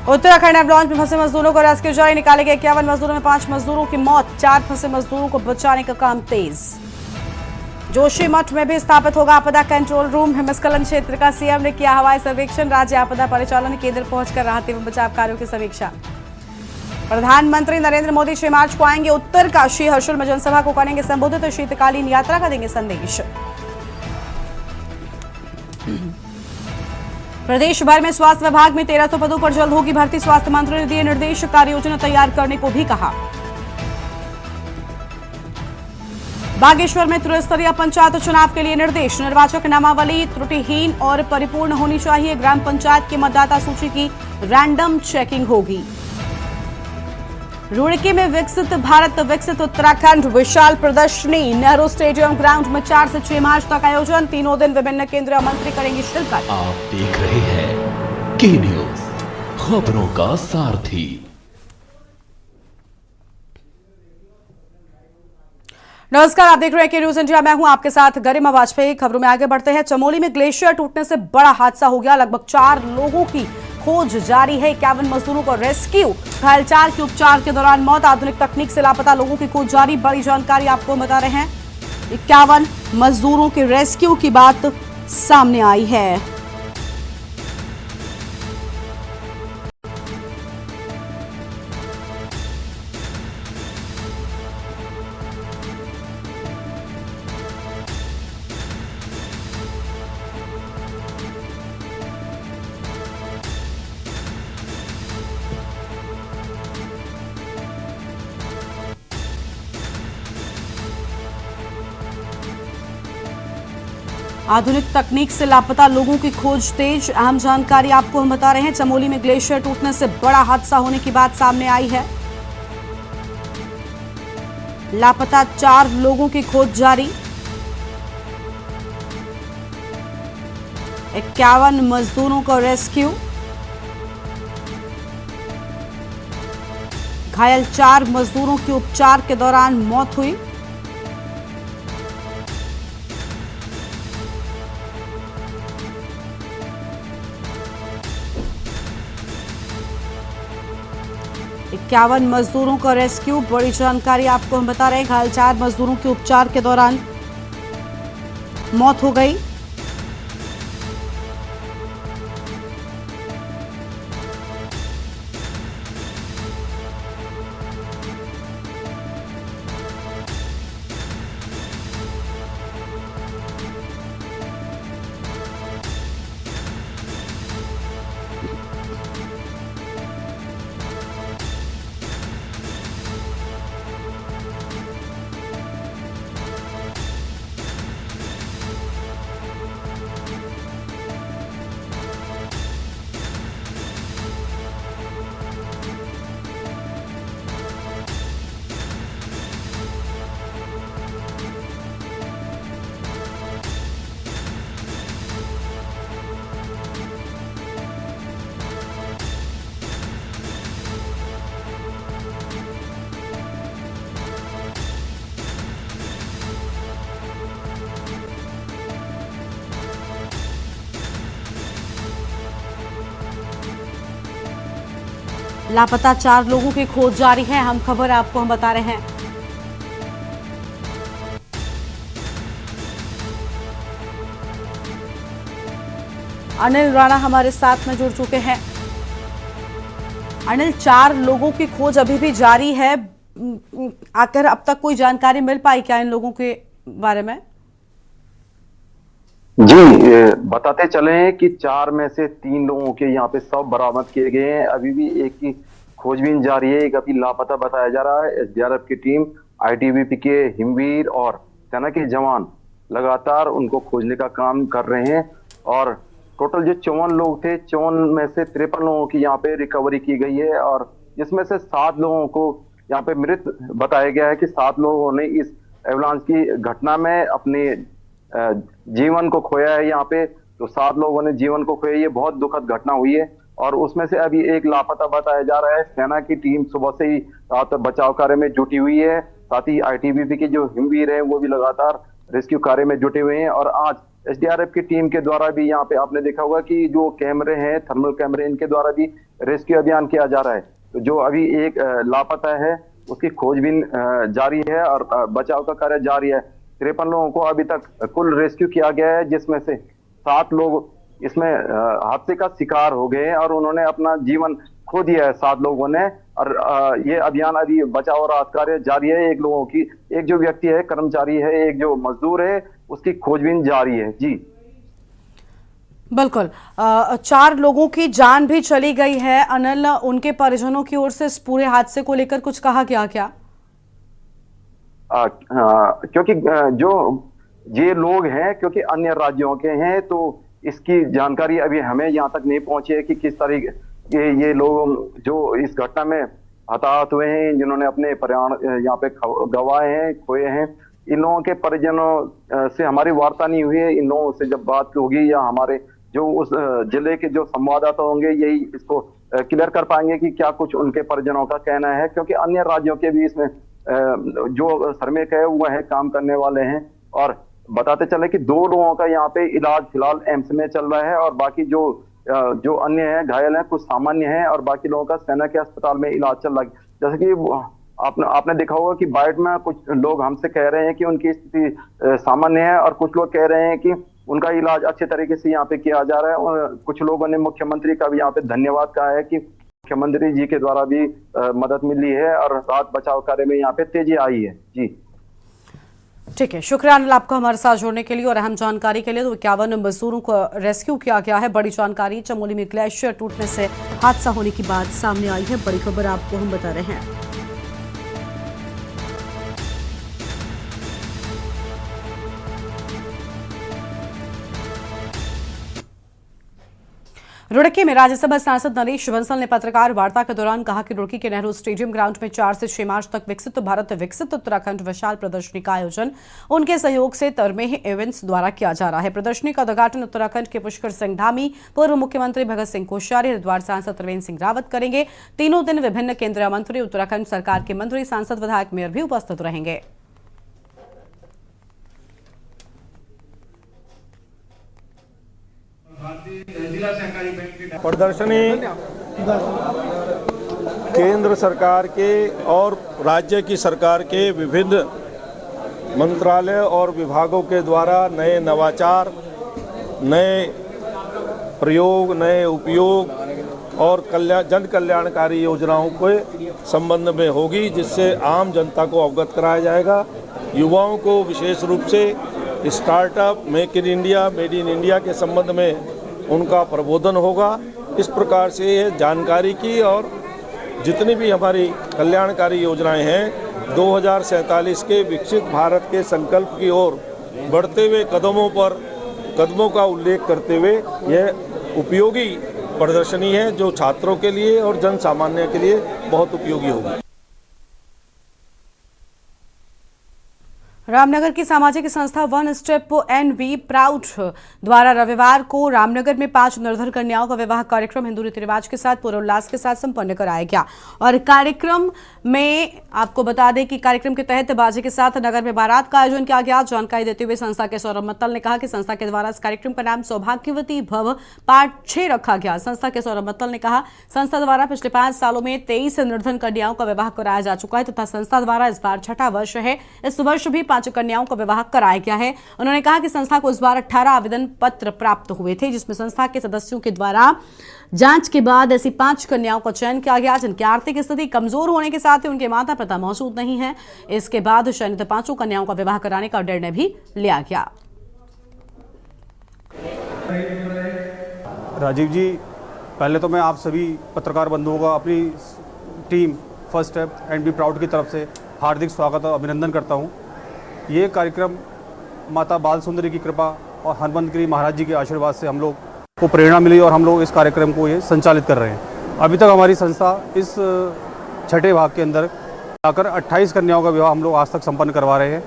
Uttarakhand avalanche में फंसे मजदूरों को रेस्क्यू जारी, निकाले गए 51 मजदूरों में 5 मजदूरों की मौत। 4 फंसे मजदूरों को बचाने का काम तेज। जोशीमठ में भी स्थापित होगा आपदा कंट्रोल रूम। हिमस्खलन क्षेत्र का सीएम ने किया हवाई सर्वेक्षण। राज्य आपदा परिचालन केंद्र पहुंचकर राहत एवं बचाव कार्यों की समीक्षा। प्रधानमंत्री नरेंद्र मोदी 6 मार्च को आएंगे उत्तरकाशी। हर्षुल में जनसभा को करेंगे संबोधित। तो शीतकालीन यात्रा का देंगे संदेश। प्रदेश भर में स्वास्थ्य विभाग में 1300 पदों पर जल्द होगी भर्ती। स्वास्थ्य मंत्री ने दिए निर्देश, कार्य योजना तैयार करने को भी कहा। बागेश्वर में त्रिस्तरीय पंचायत चुनाव के लिए निर्देश। निर्वाचक नामावली त्रुटिहीन और परिपूर्ण होनी चाहिए। ग्राम पंचायत की मतदाता सूची की रैंडम चेकिंग होगी। रुड़की में विकसित भारत विकसित उत्तराखंड विशाल प्रदर्शनी। नेहरू स्टेडियम ग्राउंड में 4 से 6 मार्च तक आयोजन। तीनों दिन विभिन्न केंद्रीय मंत्री करेंगे शिरकत। आप देख रहे हैं के न्यूज, खबरों का सारथी। नमस्कार, आप देख रहे हैं के न्यूज इंडिया। मैं हूं आपके साथ गरिमा वाजपेयी। खबरों में आगे बढ़ते हैं। चमोली में ग्लेशियर टूटने से बड़ा हादसा हो गया। लगभग 4 लोगों की खोज जारी है। 51 मजदूरों को रेस्क्यू, घायल 4 की उपचार के दौरान मौत। आधुनिक तकनीक से लापता लोगों की खोज जारी। बड़ी जानकारी आपको बता रहे हैं। 51 मजदूरों के रेस्क्यू की बात सामने आई है। आधुनिक तकनीक से लापता लोगों की खोज तेज। अहम जानकारी आपको हम बता रहे हैं। चमोली में ग्लेशियर टूटने से बड़ा हादसा होने की बात सामने आई है। लापता 4 लोगों की खोज जारी। 51 मजदूरों को रेस्क्यू, घायल 4 मजदूरों की उपचार के दौरान मौत हुई। इक्यावन मजदूरों का रेस्क्यू। बड़ी जानकारी आपको हम बता रहे हैं। घायल 4 मजदूरों के उपचार के दौरान मौत हो गई। लापता 4 लोगों की खोज जारी है। हम खबर आपको हम बता रहे हैं। अनिल राणा हमारे साथ में जुड़ चुके हैं। अनिल, 4 लोगों की खोज अभी भी जारी है। आखिर अब तक कोई जानकारी मिल पाई क्या इन लोगों के बारे में? जी, बताते चले हैं कि 4 में से 3 लोगों के यहाँ पे शव बरामद किए गए हैं। अभी भी एक की खोजबीन जारी है। एक अभी लापता बताया जा रहा है। एसडीआरएफ की टीम, आईटीबीपी के हिमवीर और सेना के जवान लगातार उनको खोजने का काम कर रहे हैं। और टोटल जो 54 लोग थे, 54 में से 53 लोगों की यहाँ पे रिकवरी की गई है। और जिसमें से 7 लोगों को यहाँ पे मृत बताया गया है कि 7 लोगों ने इस एवलांच की घटना में अपने जीवन को खोया है। यहाँ पे तो 7 लोगों ने जीवन को खोया। ये बहुत दुखद घटना हुई है। और उसमें से अभी एक लापता बताया जा रहा है। सेना की टीम सुबह से ही रात बचाव कार्य में जुटी हुई है। साथ ही आईटीबीपी के जो हिमवीर हैं वो भी लगातार रेस्क्यू कार्य में जुटे हुए हैं। और आज एसडीआरएफ की टीम के द्वारा भी यहाँ पे आपने देखा होगा कि जो कैमरे हैं, थर्मल कैमरे, इनके द्वारा भी रेस्क्यू अभियान किया जा रहा है। तो जो अभी एक लापता है उसकी खोजबीन जारी है और बचाव का कार्य जारी है। 53 लोगों को अभी तक कुल रेस्क्यू किया गया है, जिसमें से 7 लोग इसमें हादसे का शिकार हो गए और उन्होंने अपना जीवन खो दिया है, 7 लोगों ने। और ये अभियान अभी बचाव और राहत कार्य जारी है। एक जो व्यक्ति है, कर्मचारी है, एक जो मजदूर है, उसकी खोजबीन जारी है। जी बिल्कुल। 4 लोगों की जान भी चली गई है। अनिल, उनके परिजनों की ओर से इस पूरे हादसे को लेकर कुछ कहा गया क्या? क्योंकि जो ये लोग हैं, क्योंकि अन्य राज्यों के हैं, तो इसकी जानकारी अभी हमें यहाँ तक नहीं पहुंची है कि किस तरीके ये लोग जो इस घटना में हताहत हुए हैं, जिन्होंने अपने प्राण यहाँ पे गंवाए हैं, खोए हैं। इन लोगों के परिजनों से हमारी वार्ता नहीं हुई है। इन लोगों से जब बात होगी या हमारे जो उस जिले के जो संवाददाता होंगे, यही इसको क्लियर कर पाएंगे कि क्या कुछ उनके परिजनों का कहना है। क्योंकि अन्य राज्यों के भी इसमें जो श्रमिक है वो है, काम करने वाले हैं। और बताते चले कि 2 लोगों का यहाँ पे इलाज फिलहाल एम्स में चल रहा है और बाकी जो अन्य हैं, घायल हैं, कुछ सामान्य हैं और बाकी लोगों का सेना के अस्पताल में इलाज चल रहा है। जैसे कि आपने देखा होगा कि बाइट में कुछ लोग हमसे कह रहे हैं कि उनकी स्थिति सामान्य है और कुछ लोग कह रहे हैं कि उनका इलाज अच्छे तरीके से यहाँ पे किया जा रहा है। और कुछ लोगों ने मुख्यमंत्री का भी यहाँ पे धन्यवाद कहा है कि मुख्यमंत्री जी के द्वारा भी मदद मिली है और राहत बचाव कार्य में यहाँ पे तेजी आई है। जी ठीक है, शुक्रिया अनिल आपको हमारे साथ जोड़ने के लिए और अहम जानकारी के लिए। तो 51 मजदूरों को रेस्क्यू किया गया है। बड़ी जानकारी, चमोली में ग्लेशियर टूटने से हादसा होने की बात सामने आई है। बड़ी खबर आपको हम बता रहे हैं। रुड़की में राज्यसभा सांसद नरेश बंसल ने पत्रकार वार्ता के दौरान कहा कि रुड़की के नेहरू स्टेडियम ग्राउंड में 4 से 6 मार्च तक विकसित भारत विकसित उत्तराखंड विशाल प्रदर्शनी का आयोजन उनके सहयोग से तरमेह इवेंट्स द्वारा किया जा रहा है। प्रदर्शनी का उद्घाटन उत्तराखंड के पुष्कर सिंह धामी, पूर्व मुख्यमंत्री भगत सिंह कोश्यारी, हरिद्वार सांसद त्रिवेंद्र सिंह रावत करेंगे। तीनों दिन विभिन्न केंद्रीय मंत्री, उत्तराखंड सरकार के मंत्री, सांसद, विधायक, मेयर भी उपस्थित रहेंगे। प्रदर्शनी केंद्र सरकार के और राज्य की सरकार के विभिन्न मंत्रालय और विभागों के द्वारा नए नवाचार, नए प्रयोग, नए उपयोग और जन कल्याणकारी योजनाओं के संबंध में होगी, जिससे आम जनता को अवगत कराया जाएगा। युवाओं को विशेष रूप से startup, make in India, made in India के संबंध में उनका प्रबोधन होगा। इस प्रकार से ये जानकारी की और जितनी भी हमारी कल्याणकारी योजनाएं हैं 2047 के विकसित भारत के संकल्प की ओर बढ़ते हुए कदमों का उल्लेख करते हुए यह उपयोगी प्रदर्शनी है, जो छात्रों के लिए और जन सामान्य के लिए बहुत उपयोगी होगी। रामनगर की सामाजिक संस्था one step and be proud द्वारा रविवार को रामनगर में 5 निर्धन कन्याओं का विवाह कार्यक्रम हिंदू रीति रिवाज के साथ पूरे उल्लास के साथ संपन्न कराया गया। और कार्यक्रम में आपको बता दें कि कार्यक्रम के तहत बाजे के साथ नगर में बारात का आयोजन किया गया। जानकारी देते हुए संस्था के सौरभ मित्तल ने कहा कि संस्था के द्वारा इस कार्यक्रम का नाम सौभाग्यवती भव पार्ट 6 रखा गया। संस्था के सौरभ मित्तल ने कहा, संस्था द्वारा पिछले 5 सालों में 23 निर्धन कन्याओं का विवाह कराया जा चुका है तथा संस्था द्वारा इस बार 6वां वर्ष है। इस वर्ष भी 5 कन्याओं का विवाह कराया गया है। उन्होंने कहा कि संस्था को इस बार 18 आवेदन पत्र प्राप्त हुए थे, जिसमें संस्था के सदस्यों के द्वारा जांच के बाद ऐसी 5 कन्याओं का चयन किया गया, जिनकी आर्थिक स्थिति कमजोर होने के साथ ही उनके माता पिता मौजूद नहीं है। इसके बाद चयनित 5 कन्याओं का विवाह कराने का निर्णय भी लिया गया। राजीव जी, पहले तो मैं आप सभी पत्रकार बंधुओं का अपनी team first step and be proud की तरफ से हार्दिक स्वागत और अभिनंदन करता हूं। ये कार्यक्रम माता बाल सुंदरी की कृपा और हनुमंत गिरी महाराज जी के आशीर्वाद से हम लोग को प्रेरणा मिली और हम लोग इस कार्यक्रम को ये संचालित कर रहे हैं। अभी तक हमारी संस्था इस 6ठे भाग के अंदर आकर 28 कन्याओं का विवाह हम लोग आज तक संपन्न करवा रहे हैं।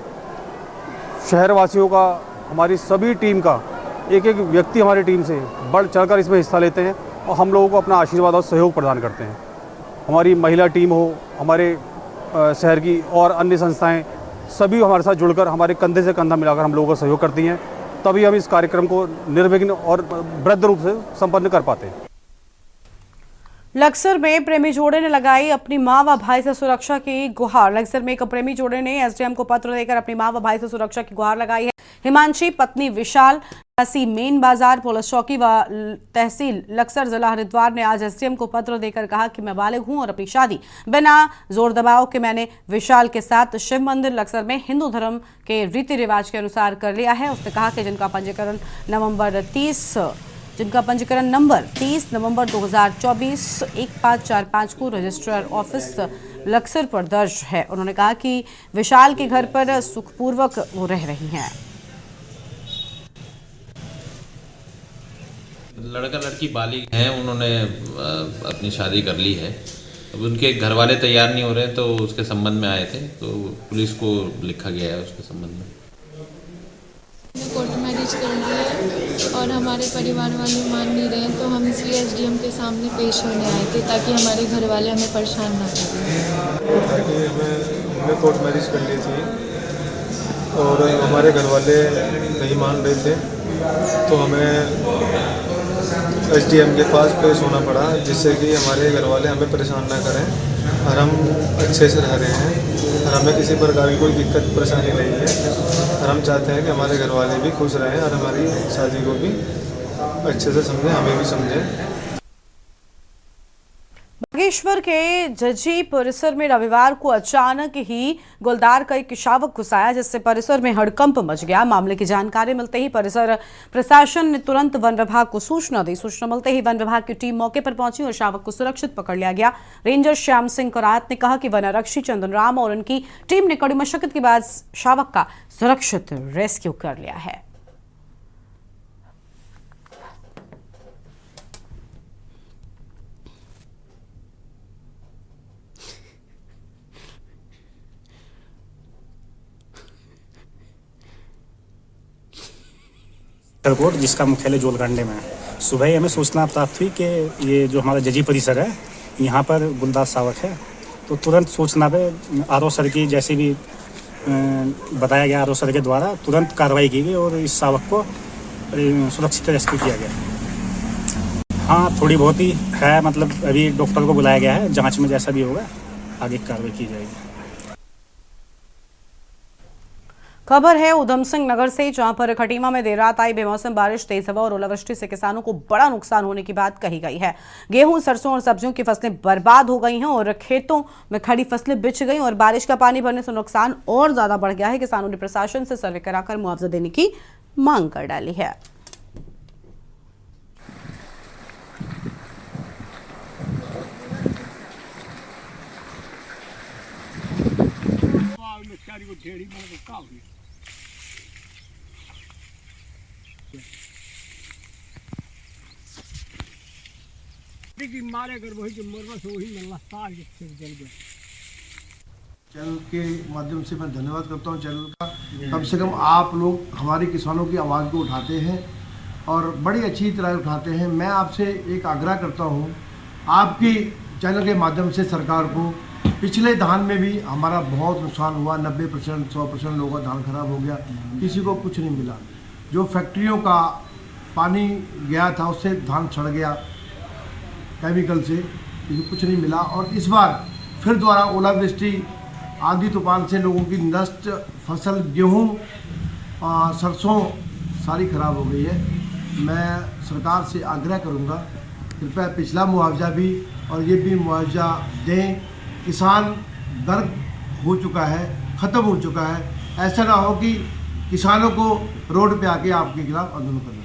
शहरवासियों का, हमारी सभी टीम का, एक एक व्यक्ति हमारी टीम से बढ़ चढ़कर इसमें हिस्सा लेते हैं और हम लोगों को अपना आशीर्वाद और सहयोग प्रदान करते हैं। हमारी महिला टीम हो, हमारे शहर की और अन्य संस्थाएं, सभी हमारे साथ जुड़कर हमारे कंधे से कंधा मिलाकर हम लोगों का सहयोग करती हैं। तभी हम इस कार्यक्रम को निर्विघ्न और वृहद रूप से संपन्न कर पाते हैं। लक्सर में प्रेमी जोड़े ने लगाई अपनी मां व भाई से सुरक्षा की गुहार। लक्सर में एक प्रेमी जोड़े ने एसडीएम को पत्र देकर अपनी मां व भाई से सुरक्षा की गुहार लगाई है। हिमांशी पत्नी विशाल निवासी मेन बाजार पुलिस चौकी व तहसील लक्सर जिला हरिद्वार ने आज एसडीएम को पत्र देकर कहा कि मैं बालिग हूं और अपनी शादी बिना जोर दबाव के मैंने विशाल के साथ शिव मंदिर लक्सर में हिंदू धर्म के रीति रिवाज के अनुसार कर लिया है। उसने कहा कि जिनका पंजीकरण नंबर 30 नवंबर 2024 1545 को रजिस्ट्रार ऑफिस लक्सर पर दर्ज है। उन्होंने कहा कि विशाल के घर पर सुखपूर्वक वो रह रही हैं। लड़का लड़की बालिग हैं, उन्होंने अपनी शादी कर ली है। अब उनके घर वाले तैयार नहीं हो रहे तो उसके संबंध में आए थे, तो पुलिस को लिखा गया है उसके संबंध में। कोर्ट मैरिज कर लिया है और हमारे परिवार वाले मान नहीं रहे, तो हम इसलिए एसडीएम के सामने पेश होने आए थे ताकि हमारे घर वाले हमें परेशान ना करें। हमने कोर्ट मैरिज कर ली थी और हमारे घर वाले नहीं मान रहे थे, तो हमें एसडीएम के पास पेश होना पड़ा, जिससे कि हमारे घर वाले हमें परेशान ना करें और हम अच्छे से रह रहे हैं और हमें किसी प्रकार की कोई दिक्कत परेशानी नहीं है और हम चाहते हैं कि हमारे घर वाले भी खुश रहें और हमारी शादी को भी अच्छे से समझें, हमें भी समझें। बागेश्वर के जजी परिसर में रविवार को अचानक ही गुलदार का एक शावक घुस आया, जिससे परिसर में हड़कंप मच गया। मामले की जानकारी मिलते ही परिसर प्रशासन ने तुरंत वन विभाग को सूचना दी। सूचना मिलते ही वन विभाग की टीम मौके पर पहुंची और शावक को सुरक्षित पकड़ लिया गया। रेंजर श्याम सिंह करात ने कहा कि वनारक्षी चंदन राम और उनकी टीम ने कड़ी मशक्कत के बाद शावक का सुरक्षित रेस्क्यू कर लिया है। एयरपोर्ट जिसका मुख्यालय जोलकांडे में है। सुबह ही हमें सूचना प्राप्त हुई कि ये जो हमारा जजी परिसर है यहाँ पर गुलदार शावक है, तो तुरंत सूचना पे आरओ सर की जैसे भी बताया गया, आरओ सर के द्वारा तुरंत कार्रवाई की गई और इस शावक को सुरक्षित रेस्क्यू किया गया। हाँ, थोड़ी बहुत ही है, मतलब अभी डॉक्टर को बुलाया गया है, जाँच में जैसा भी होगा आगे कार्रवाई की जाएगी। खबर है उधम सिंह नगर से, जहां पर खटीमा में देर रात आई बेमौसम बारिश, तेज हवा और ओलावृष्टि से किसानों को बड़ा नुकसान होने की बात कही गई है। गेहूं, सरसों और सब्जियों की फसलें बर्बाद हो गई हैं और खेतों में खड़ी फसलें बिछ गई और बारिश का पानी भरने से नुकसान और ज्यादा बढ़ गया है। किसानों ने प्रशासन से सर्वे कराकर मुआवजा देने की मांग कर डाली है। चैनल के माध्यम से मैं धन्यवाद करता हूं चैनल का। कम से कम आप लोग हमारी किसानों की आवाज़ को उठाते हैं और बड़ी अच्छी तरह उठाते हैं। मैं आपसे एक आग्रह करता हूं, आपकी चैनल के माध्यम से सरकार को, पिछले धान में भी हमारा बहुत नुकसान हुआ, 90% 100% लोगों का धान खराब हो गया, किसी को कुछ नहीं मिला। जो फैक्ट्रियों का पानी गया था उससे धान सड़ गया केमिकल से, किसी कुछ नहीं मिला। और इस बार फिर दोबारा ओलावृष्टि, आंधी तूफान से लोगों की नष्ट फसल, गेहूं, सरसों सारी खराब हो गई है। मैं सरकार से आग्रह करूंगा, कृपया पिछला मुआवजा भी और ये भी मुआवजा दें। किसान गर्क हो चुका है, ख़त्म हो चुका है। ऐसा ना हो कि किसानों को रोड पे आके आपके खिलाफ आंदोलन करना पड़े।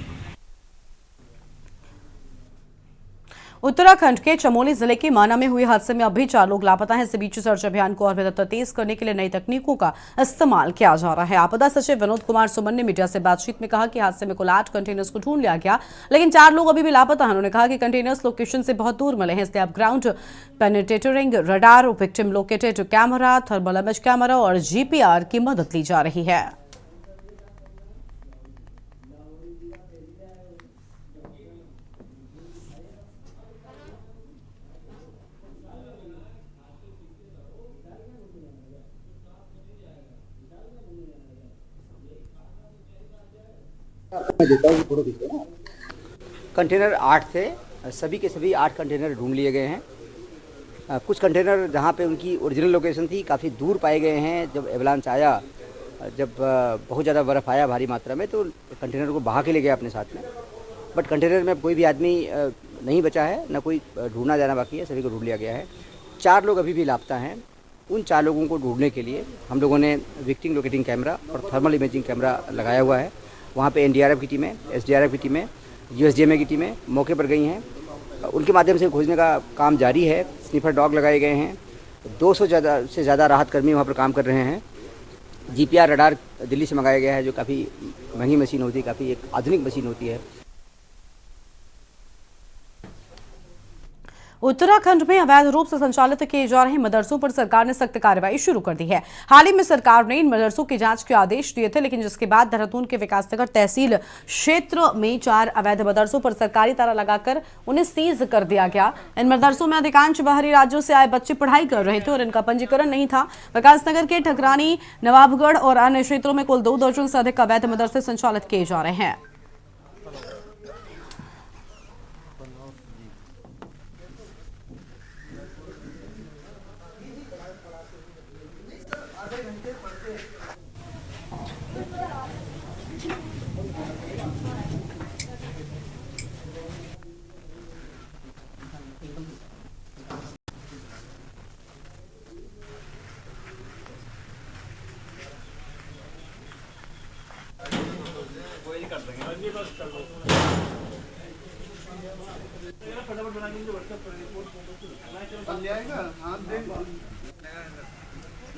उत्तराखंड के चमोली जिले के माना में हुए हादसे में अभी 4 लोग लापता हैं। इस बीच सर्च अभियान को और बेहतर तेज करने के लिए नई तकनीकों का इस्तेमाल किया जा रहा है। आपदा सचिव विनोद कुमार सुमन ने मीडिया से बातचीत में कहा कि हादसे में कुल 8 कंटेनर्स को ढूंढ लिया गया, लेकिन 4 लोग अभी भी लापता हैं। उन्होंने कहा कि कंटेनर्स लोकेशन से बहुत दूर मिले हैं, इसलिए अब ground penetrating radar, victim located camera, thermal image camera और जीपीआर की मदद ली जा रही है। कंटेनर 8 थे, सभी के सभी 8 कंटेनर ढूंढ लिए गए हैं। कुछ कंटेनर जहां पे उनकी ओरिजिनल लोकेशन थी काफ़ी दूर पाए गए हैं। जब एवलांच आया, जब बहुत ज़्यादा बर्फ़ आया भारी मात्रा में, तो कंटेनर को बहा के ले गया अपने साथ में। बट कंटेनर में कोई भी आदमी नहीं बचा है, ना कोई ढूंढना जाना बाकी है, सभी को ढूंढ लिया गया है। 4 लोग अभी भी लापता हैं। उन 4 लोगों को ढूंढने के लिए हम लोगों ने विक्टिम लोकेटिंग कैमरा और थर्मल इमेजिंग कैमरा लगाया हुआ है। वहाँ पे एनडीआरएफ की टीमें, एसडीआरएफ की टीमें, यूएसडीएमए की टीमें मौके पर गई हैं। उनके माध्यम से खोजने का काम जारी है। स्नीफर डॉग लगाए गए हैं। 200 से ज़्यादा राहत कर्मी वहाँ पर काम कर रहे हैं। जीपीआर रडार दिल्ली से मंगाया गया है, जो काफ़ी महंगी मशीन होती है, काफ़ी एक आधुनिक मशीन होती है। उत्तराखंड में अवैध रूप से संचालित किए जा रहे मदरसों पर सरकार ने सख्त कार्रवाई शुरू कर दी है। हाल ही में सरकार ने इन मदरसों की जांच के आदेश दिए थे, लेकिन जिसके बाद देहरादून के विकासनगर तहसील क्षेत्र में 4 अवैध मदरसों पर सरकारी ताला लगाकर उन्हें सीज कर दिया गया। इन मदरसों में अधिकांश बाहरी राज्यों से आए बच्चे पढ़ाई कर रहे थे और इनका पंजीकरण नहीं था। विकासनगर के ठकरानी, नवाबगढ़ और अन्य क्षेत्रों में कुल 2 दर्जन से अधिक अवैध मदरसे संचालित किए जा रहे हैं।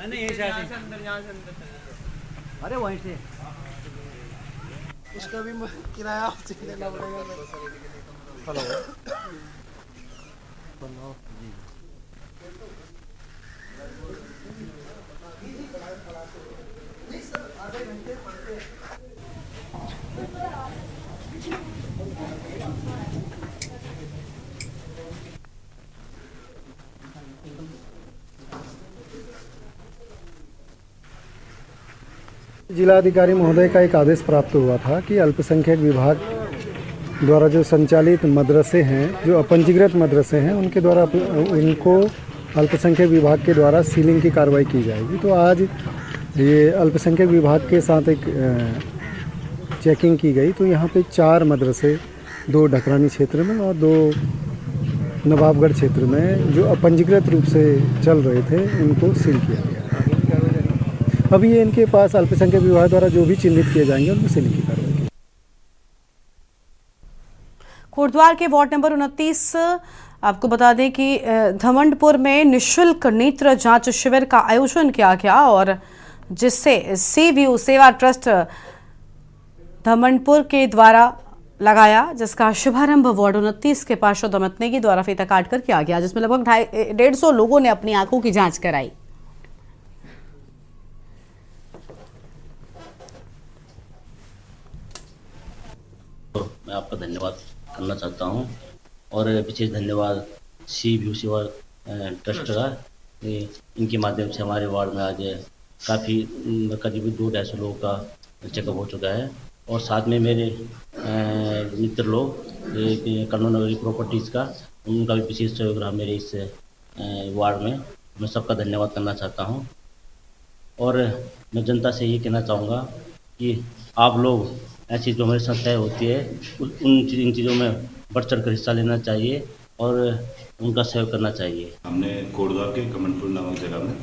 नहीं ये शायद अंदर, यहाँ से अंदर। अरे वहीं से उसका भी किराया देना पड़ेगा। हेलो जिलाधिकारी महोदय का एक आदेश प्राप्त हुआ था कि अल्पसंख्यक विभाग द्वारा जो संचालित मदरसे हैं, जो अपंजीकृत मदरसे हैं, उनके द्वारा उनको अल्पसंख्यक विभाग के द्वारा सीलिंग की कार्रवाई की जाएगी। तो आज ये अल्पसंख्यक विभाग के साथ एक चेकिंग की गई, तो यहाँ पे 4 मदरसे, 2 ढकरानी क्षेत्र में और 2 नवाबगढ़ क्षेत्र में जो अपंजीकृत रूप से चल रहे थे, उनको सील किया गया। अभी ये इनके पास अल्पसंख्यक विभाग द्वारा जो भी चिन्हित किए जाएंगे उनको सीलिंग की कार्रवाई की। कोटद्वार के वार्ड नंबर 29 आपको बता दें कि धमंडपुर में निःशुल्क नेत्र जांच शिविर का आयोजन किया गया और जिससे सी व्यू सेवा ट्रस्ट धमंडपुर के द्वारा लगाया, जिसका शुभारंभ वार्ड 29 के पार्षद अमित नेगी द्वारा फीता काटकर किया गया, जिसमें लगभग 150 लोगों ने अपनी आंखों की जांच कराई। मैं आपका धन्यवाद करना चाहता हूं और विशेष धन्यवाद सी व्यू सेवा ट्रस्ट का। इनके माध्यम से हमारे वार्ड में आज काफ़ी करीब 250 लोगों का चेकअप हो चुका है और साथ में मेरे मित्र लोग कन्नौज नगरी प्रॉपर्टीज़ का, उनका भी विशेष सहयोग रहा मेरे इस वार्ड में। मैं सबका धन्यवाद करना चाहता हूं और मैं जनता से ये कहना चाहूँगा कि आप लोग ऐसी जो हमारी संस्थाएँ होती है इन चीज़ों में बढ़ चढ़ कर हिस्सा लेना चाहिए और उनका सहयोग करना चाहिए। हमने कोटद्वार के कमनपुर नामक जगह में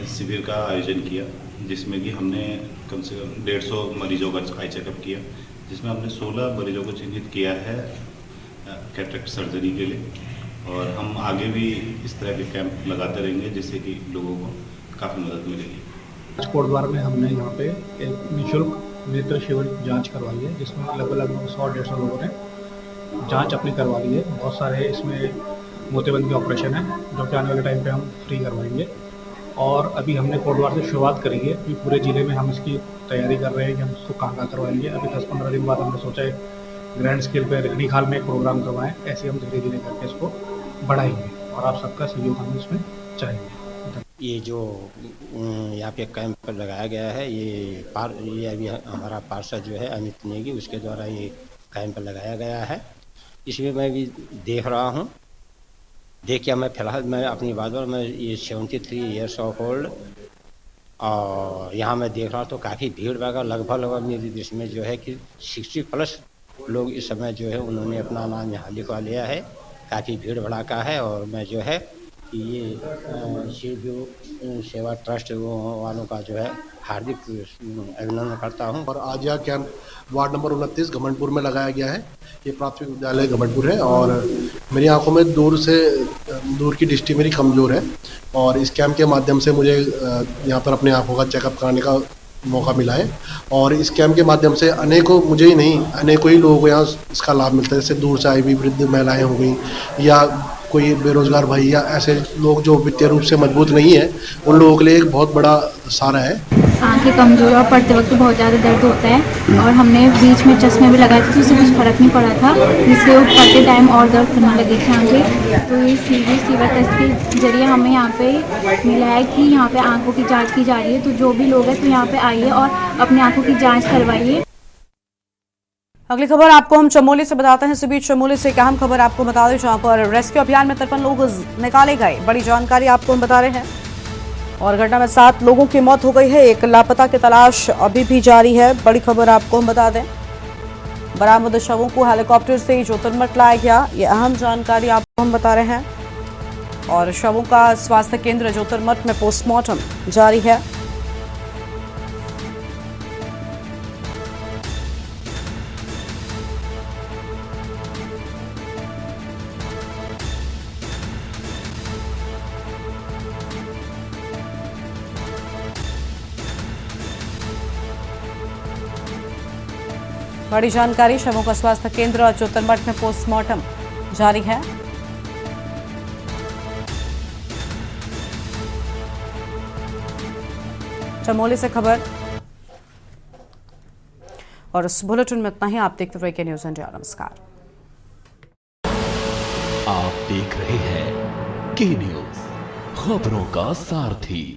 शिविर का आयोजन किया, जिसमें कि हमने कम से कम 150 मरीजों का आई चेकअप किया, जिसमें हमने 16 मरीजों को चिन्हित किया है कैटरेक्ट सर्जरी के लिए और हम आगे भी इस तरह के कैंप लगाते रहेंगे जिससे कि लोगों को काफ़ी मदद मिलेगी। कोटद्वार में हमने यहाँ पे एक निःशुल्क नेत्र शिविर जांच करवाई है, जिसमें लगभग 100-150 लोगों ने जांच अपनी करवा ली है। बहुत सारे इसमें मोतियाबिंद के ऑपरेशन है जो कि आने वाले टाइम पे हम फ्री करवाएंगे और अभी हमने कोटद्वार से शुरुआत करी है कि पूरे ज़िले में हम इसकी तैयारी कर रहे हैं कि हम इसको कहाँ करवाएंगे। अभी 10-15 दिन बाद हमने सोचा है ग्रैंड स्केल पे रिकनी खाल में एक प्रोग्राम करवाएं। ऐसे हम धीरे धीरे करके इसको बढ़ाएंगे और आप सबका सहयोग हमें इसमें चाहिए। ये जो यहाँ पे कैंप लगाया गया है, ये अभी हमारा पार्षद जो है अमित नेगी, उसके द्वारा ये कैंप लगाया गया है। इसमें मैं भी देख रहा हूँ। देखिए मैं फ़िलहाल मैं अपनी बात पर मैं ये 73 ईयर्स ऑफ ओल्ड, और यहाँ मैं देख रहा हूँ तो काफ़ी भीड़ भागा, लगभग मेरी दृष्टि में जो है कि 60+ लोग इस समय जो है उन्होंने अपना नाम यहाँ लिखवा लिया है। काफ़ी भीड़ भड़ाका है, और मैं जो है ये शिव सेवा ट्रस्ट वालों का जो है हार्दिक अभिनंदन करता हूँ। और आज यह कैंप वार्ड नंबर 29 घमंडपुर में लगाया गया है। ये प्राथमिक विद्यालय घमंडपुर है, और मेरी आंखों में दूर की दृष्टि मेरी कमज़ोर है, और इस कैंप के माध्यम से मुझे यहाँ पर अपने आंखों का चेकअप कराने का मौका मिला है। और इस कैंप के माध्यम से मुझे ही नहीं अनेकों ही लोगों को यहाँ इसका लाभ मिलता है। जैसे दूर से आई हुई वृद्ध महिलाएं हो गई, या कोई बेरोजगार भाई, या ऐसे लोग जो वित्तीय रूप से मजबूत नहीं है, उन लोगों के लिए एक बहुत बड़ा सहारा है। आंखें कमजोर और पढ़ते वक्त बहुत ज़्यादा दर्द होता है, और हमने बीच में चश्मे भी लगाए थे तो उससे कुछ फ़र्क नहीं पड़ा था, इसलिए वो पढ़ते टाइम और दर्द करने लगी थी आंखें। तो ये सीवर टेस्ट के जरिए हमें यहाँ पे मिला है कि यहाँ पे आंखों की जांच की जा रही है। तो जो भी लोग हैं तो यहाँ पे आइए और अपनी आंखों की जाँच करवाइए। अगली खबर आपको हम चमोली से बताते हैं। इस बीच चमोली से एक अहम खबर आपको बता दें, जहां पर रेस्क्यू अभियान में 53 लोग निकाले गए। बड़ी जानकारी आपको हम बता रहे हैं। और घटना में 7 लोगों की मौत हो गई है, एक लापता की तलाश अभी भी जारी है। बड़ी खबर आपको हम बता दें, बरामद शवों को हेलीकॉप्टर से ज्योतिर्मठ लाया गया, ये अहम जानकारी आपको हम बता रहे हैं। और शवों का स्वास्थ्य केंद्र ज्योतिर्मठ में पोस्टमार्टम जारी है। बड़ी जानकारी, शवों का स्वास्थ्य केंद्र और ज्योतिर्मठ में पोस्टमार्टम जारी है। चमोली से खबर, और इस बुलेटिन में इतना ही। आप देखते रहिए न्यूज़ इंडिया। नमस्कार। आप देख रहे हैं के न्यूज़, खबरों का सारथी।